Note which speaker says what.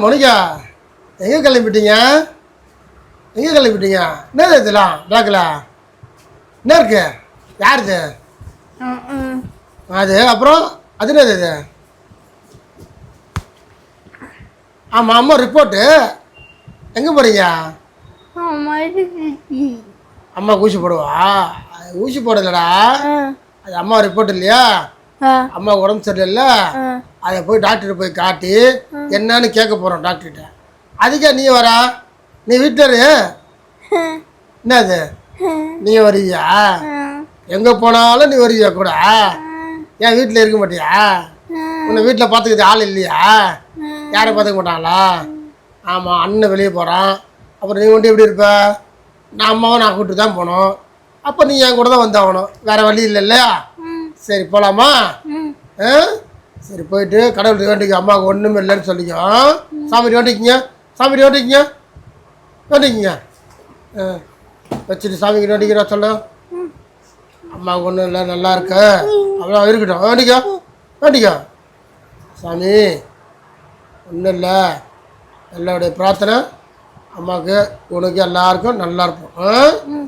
Speaker 1: Monica எங்கே கிளம்பிட்டீங்க? எங்கே கிளம்பிட்டீங்க? என்ன இதெல்லாம் பேக்கில் என்ன இருக்கு? யாருது அது? அப்புறம் அது என்னது இது? ஆமாம் அம்மா ரிப்போர்ட்டு. எங்கே போகிறீங்க? அம்மா ஊசி போடுவா? ஊசி போடலடா, அது அம்மா ரிப்போர்ட் இல்லையா? அம்மா உடம்பு சரியில்லை, அதை போய் டாக்டர்கிட்ட போய் காட்டி என்னன்னு கேட்க போகிறோம் டாக்டர்கிட்ட. அதுக்கே நீ வரா? நீ வீட்டில் இரு. என்னது நீ வரியா? எங்கே போனாலும் நீ வரியா கூட? ஏன் வீட்டில் இருக்க மாட்டியா? உன்னை வீட்டில் பார்த்துக்கிது ஆள் இல்லையா? யாரை பார்த்துக்க மாட்டாங்களா? ஆமாம், அண்ணன் வெளியே போகிறான், அப்புறம் நீ மட்டும் எப்படி இருப்ப? நான் அம்மாவை நான் கூப்பிட்டு தான் போகணும். அப்போ நீ என் கூட தான் வந்தாகணும், வேறு வழி இல்லை இல்லையா? சரி போகலாமா? சரி போயிட்டு கடவுள்கிட்ட வேண்டிக்க, அம்மாவுக்கு ஒன்றுமே இல்லைன்னு சொல்லிக்கோ. சாமிட்டு வேண்டிக்கிங்க, சாமிட்டு வேண்டிக்கிங்க, வேண்டிக்கிங்க. வச்சுட்டு சாமிக்கிட்ட வேண்டிக்கிறா சொல்ல. அம்மாவுக்கு ஒன்றும் இல்லை, நல்லா இருக்க, அவ்வளோ இருக்கட்டும், வேண்டிக்கோ வேண்டிக்கோ. சாமி ஒன்றும் இல்லை, எல்லாருடைய பிரார்த்தனை அம்மாவுக்கு உனக்கு எல்லாருக்கும் நல்லா இருப்போம்.